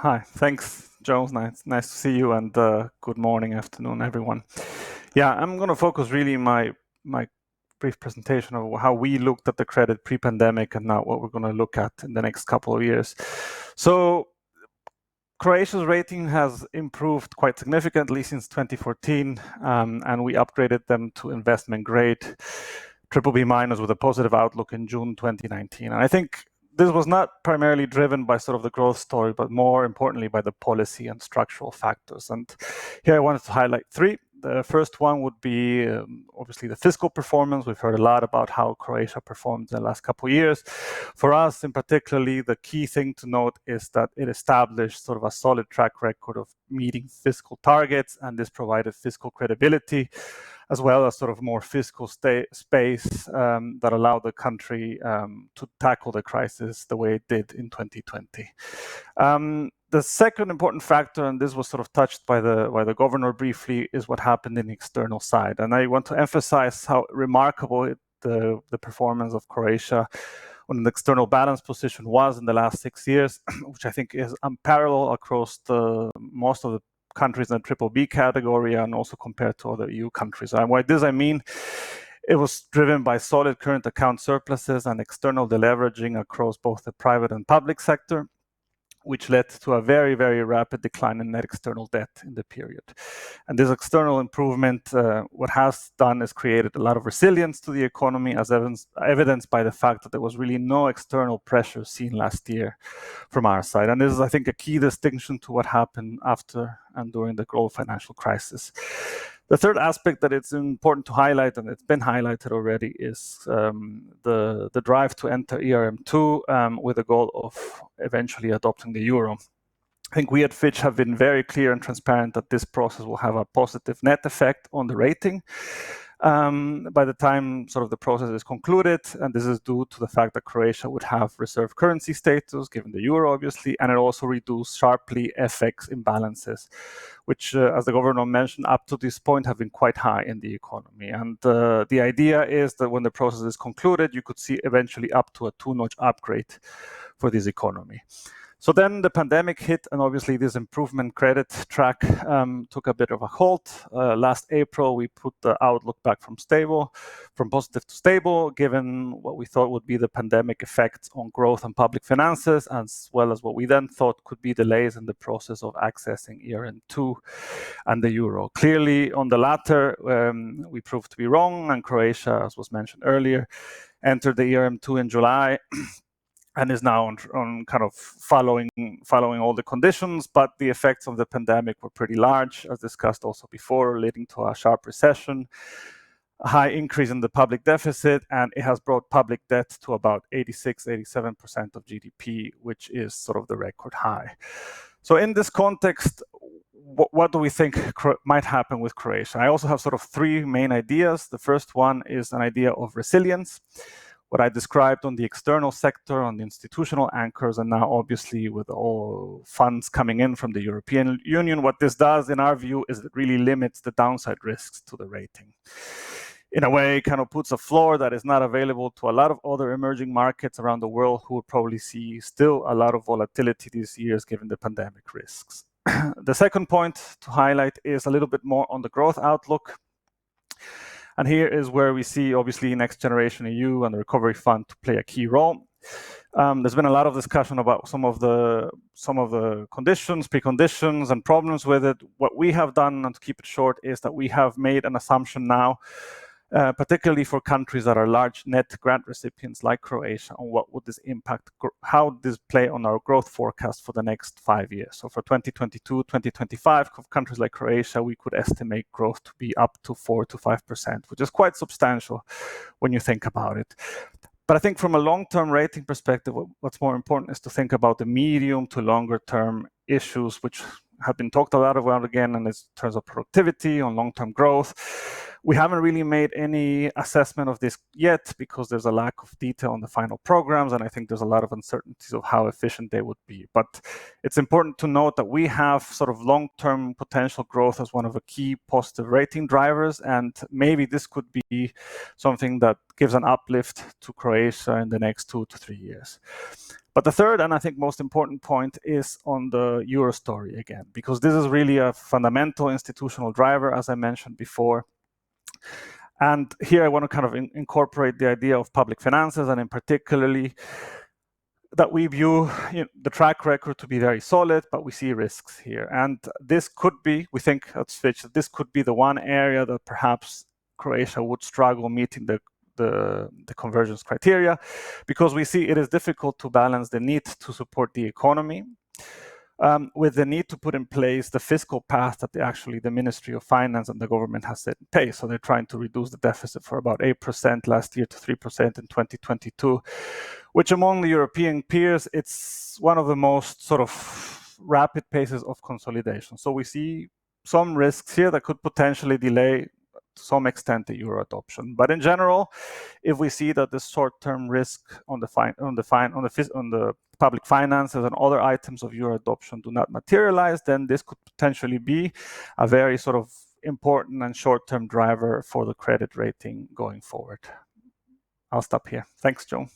Hi. Thanks, Joe. Nice to see you, and good morning, afternoon, everyone. Yeah, I'm going to focus really my brief presentation of how we looked at the credit pre-pandemic and now what we're going to look at in the next couple of years. So Croatia's rating has improved quite significantly since 2014, and we upgraded them to investment grade, BBB- with a positive outlook in June 2019. And I think this was not primarily driven by sort of the growth story, but more importantly by the policy and structural factors. And here I wanted to highlight three. The first one would be obviously the fiscal performance. We've heard a lot about how Croatia performed in the last couple of years. For us, in particularly, the key thing to note is that it established sort of a solid track record of meeting fiscal targets, and this provided fiscal credibility, as well as sort of more fiscal space that allowed the country to tackle the crisis the way it did in 2020. The second important factor, and this was sort of touched by the governor briefly, is what happened in the external side. And I want to emphasize how remarkable the performance of Croatia on an external balance position was in the last 6 years, which I think is unparalleled across most of the countries in the BBB category and also compared to other EU countries. And by this I mean it was driven by solid current account surpluses and external deleveraging across both the private and public sector, which led to a very, very rapid decline in net external debt in the period. And this external improvement, what has done is created a lot of resilience to the economy, as evidenced by the fact that there was really no external pressure seen last year from our side. And this is, I think, a key distinction to what happened after and during the global financial crisis. The third aspect that it's important to highlight, and it's been highlighted already, is the drive to enter ERM2 with the goal of eventually adopting the euro. I think we at Fitch have been very clear and transparent that this process will have a positive net effect on the rating by the time sort of the process is concluded, and this is due to the fact that Croatia would have reserve currency status given the euro, obviously, and it also reduced sharply FX imbalances, which, as the governor mentioned, up to this point have been quite high in the economy. And the idea is that when the process is concluded, you could see eventually up to a 2-notch upgrade for this economy. So then the pandemic hit, and obviously this improvement credit track took a bit of a halt. Last April, we put the outlook back from positive to stable, given what we thought would be the pandemic effects on growth and public finances, as well as what we then thought could be delays in the process of accessing ERM2 and the euro. Clearly, on the latter, we proved to be wrong, and Croatia, as was mentioned earlier, entered the ERM2 in July. And is now on kind of following all the conditions, but the effects of the pandemic were pretty large, as discussed also before, leading to a sharp recession, a high increase in the public deficit, and it has brought public debt to about 86-87% of GDP, which is sort of the record high. So in this context, what do we think might happen with Croatia? I also have sort of three main ideas. The first one is an idea of resilience. What I described on the external sector, on the institutional anchors, and now obviously with all funds coming in from the European Union, what this does, in our view, is it really limits the downside risks to the rating. In a way, kind of puts a floor that is not available to a lot of other emerging markets around the world who will probably see still a lot of volatility these years given the pandemic risks. The second point to highlight is a little bit more on the growth outlook. And here is where we see, obviously, Next Generation EU and the Recovery Fund to play a key role. There's been a lot of discussion about some of the conditions, preconditions, and problems with it. What we have done, and to keep it short, is that we have made an assumption now, particularly for countries that are large net grant recipients like Croatia, on what would this impact, how this play on our growth forecast for the next 5 years. So for 2022, 2025, countries like Croatia, we could estimate growth to be up to 4 to 5%, which is quite substantial when you think about it. But I think from a long-term rating perspective, what's more important is to think about the medium to longer term issues, which have been talked a lot about again, and in terms of productivity, on long-term growth. We haven't really made any assessment of this yet because there's a lack of detail on the final programs, and I think there's a lot of uncertainties of how efficient they would be. But it's important to note that we have sort of long-term potential growth as one of the key positive rating drivers, and maybe this could be something that gives an uplift to Croatia in the next 2 to 3 years. But the third, and I think most important point, is on the euro story again, because this is really a fundamental institutional driver, as I mentioned before. And here I want to kind of incorporate the idea of public finances, and in particularly that we view the track record to be very solid, but we see risks here. And this could be, we think at Fitch, that this could be the one area that perhaps Croatia would struggle meeting the convergence criteria, because we see it is difficult to balance the need to support the economy with the need to put in place the fiscal path that the Ministry of Finance and the government has set in place. So they're trying to reduce the deficit for about 8% last year to 3% in 2022, which among the European peers, it's one of the most sort of rapid paces of consolidation. So we see some risks here that could potentially delay to some extent the euro adoption. But in general, if we see that the short-term risk on the public finances and other items of euro adoption do not materialize, then this could potentially be a very sort of important and short-term driver for the credit rating going forward. I'll stop here. Thanks, Joe.